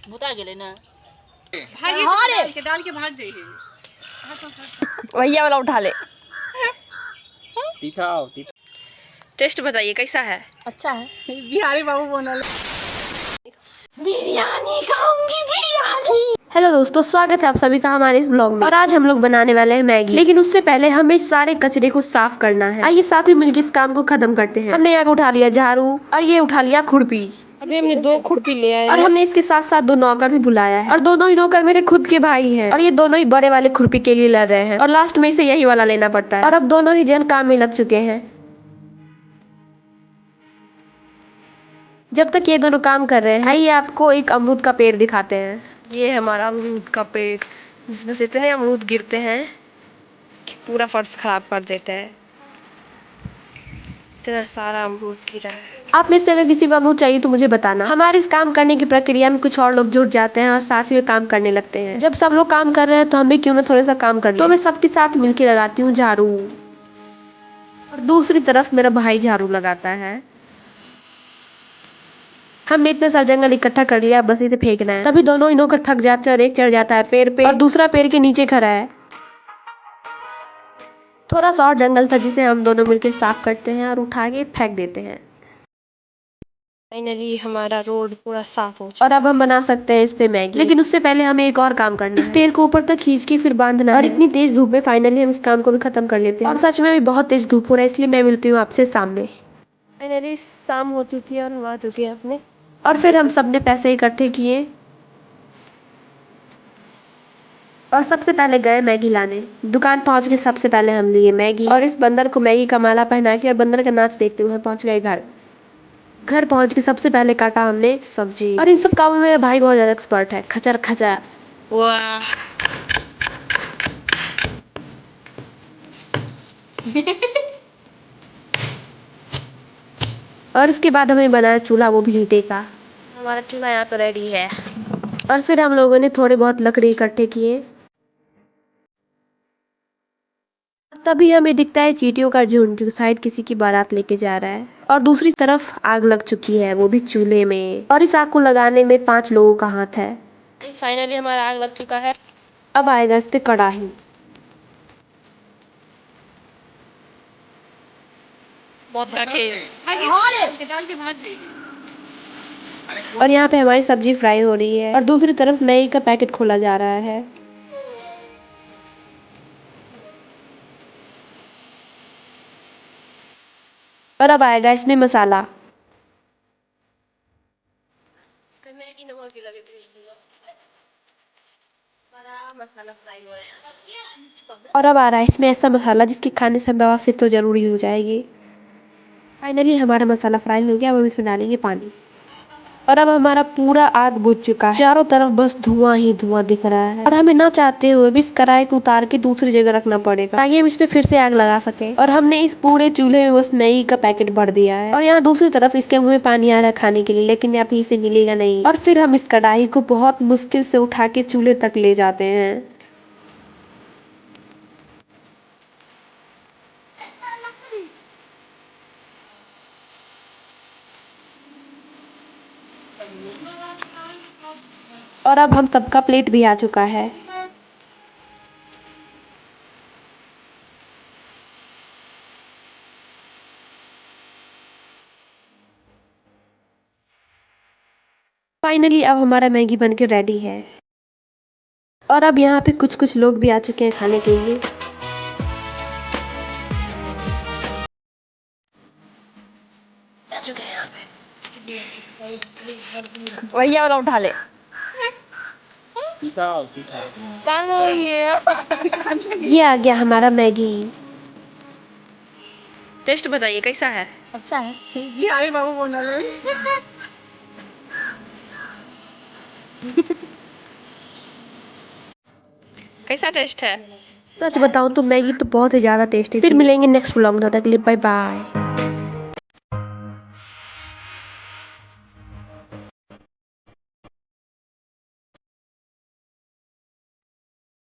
बुता गेले ना भाग डाल के भाग जाइए। भैया वाला उठा ले। तीखा टेस्ट बताइए कैसा है? अच्छा है। बिहारी बाबू बोला बिरयानी खाऊंगी बिरयानी। हेलो दोस्तों, स्वागत है आप सभी का हमारे इस ब्लॉग में। और आज हम लोग बनाने वाले हैं मैगी, लेकिन उससे पहले हमें सारे कचरे को साफ करना है। आइए साथ में मिलकर इस काम को खत्म करते हैं। हमने यहाँ पे उठा लिया झाड़ू और ये उठा लिया खुरपी। अभी हमने 2 खुरपी ले आए और हमने इसके साथ साथ 2 नौकर भी बुलाया है और दोनों ही नौकर मेरे खुद के भाई हैं और ये दोनों ही बड़े वाले खुरपी के लिए लड़ रहे हैं और लास्ट में इसे यही वाला लेना पड़ता है। और अब दोनों ही जन काम में लग चुके हैं। जब तक ये दोनों काम कर रहे हैं, आइए आपको एक अमरूद का पेड़ दिखाते हैं। ये हमारा अमरूद का पेड़, जिसमें से इतने अमरूद गिरते हैं कि पूरा फर्श खराब कर देते हैं। इतना सारा अमरूद गिरा है। आप में से अगर किसी को अमरूद चाहिए तो मुझे बताना। हमारे इस काम करने की प्रक्रिया में कुछ और लोग जुट जाते हैं और साथ में काम करने लगते हैं। जब सब लोग काम कर रहे हैं तो हम भी क्यों ना थोड़ा सा काम कर लें। तो मैं सबके साथ मिलकर लगाती हूँ झाड़ू और दूसरी तरफ मेरा भाई झाड़ू लगाता है। हमने इतना सारा जंगल इकट्ठा कर लिया, बस इसे फेंकना है। तभी दोनों ही नौकर थक जाते हैं और एक चढ़ जाता है पेड़ पे और दूसरा पेड़ के नीचे खड़ा है। थोड़ा सा और जंगल था जिसे हम दोनों मिलकर साफ करते हैं और उठा के फेंक देते हैं। फाइनली हमारा रोड पूरा साफ हो चुका और अब हम बना सकते हैं इस पे मैगी। लेकिन उससे पहले हमें एक और काम करना है। इस पेड़ को ऊपर तक खींच के फिर बांधना है और इतनी तेज धूप में फाइनली हम इस काम को भी खत्म कर लेते हैं। और सच में भी बहुत तेज धूप हो रहा है, इसलिए मैं मिलती हूँ आपसे सामने। फाइनली शाम हो चुकी है और हम आ चुके हैं अपने। और फिर हम सबने पैसे इकट्ठे किए और सबसे पहले गए मैगी लाने। दुकान पहुंच के सबसे पहले हम लिए मैगी और इस बंदर को मैगी का माला पहना के और बंदर का नाच देखते हुए पहुंच गए घर। घर पहुंच के सबसे पहले काटा हमने सब्जी और इन सब कामों में मेरा भाई बहुत ज्यादा एक्सपर्ट है। खचर खचर वाह। और उसके बाद हमने बनाया चूल्हा, वो भी ईंटे का। हमारा चूल्हा यहाँ तो रेडी है। और फिर हम लोगों ने थोड़े बहुत लकड़ी इकट्ठे किए। तभी हमें दिखता है चींटियों का झुंड जो शायद किसी की बारात लेके जा रहा है। और दूसरी तरफ आग लग चुकी है, वो भी चूल्हे में। और इस आग को लगाने में 5 लोगों का हाथ है। फाइनली हमारा आग लग चुका है। अब आएगा इस पे कढ़ाई। और यहाँ पे हमारी सब्जी फ्राई हो रही है और दूसरी तरफ मैगी का पैकेट खोला जा रहा है। और अब आएगा इसमें मसाला। और अब आ रहा है इसमें ऐसा मसाला जिसके खाने से बवासीर तो जरूरी हो जाएगी। फाइनली हमारा मसाला फ्राई हो गया, अब हम इसमें डालेंगे पानी। और अब हमारा पूरा आग बुझ चुका है, चारों तरफ बस धुआं ही धुआं दिख रहा है। और हमें ना चाहते हुए भी इस कढ़ाई को उतार के दूसरी जगह रखना पड़ेगा ताकि हम इस पे फिर से आग लगा सके। और हमने इस पूरे चूल्हे में बस मैगी का पैकेट भर दिया है और यहाँ दूसरी तरफ इसके मुंह में पानी आ रहा है खाने के लिए, लेकिन यहाँ से मिलेगा नहीं। और फिर हम इस कढ़ाई को बहुत मुश्किल से उठा के चूल्हे तक ले जाते हैं। और अब हम सबका प्लेट भी आ चुका है। फाइनली अब हमारा मैगी बनके रेडी है। और अब यहाँ पे कुछ कुछ लोग भी आ चुके हैं खाने के लिए। भैया वाला उठा ले। ये आ गया हमारा मैगी। टेस्ट बताइए कैसा है? अच्छा है। बिहारी बाबू बोला कैसा टेस्ट है? सच बताऊं तो मैगी तो बहुत ही ज्यादा टेस्टी। फिर मिलेंगे नेक्स्ट व्लॉग में, तब तक के लिए बाय बाय।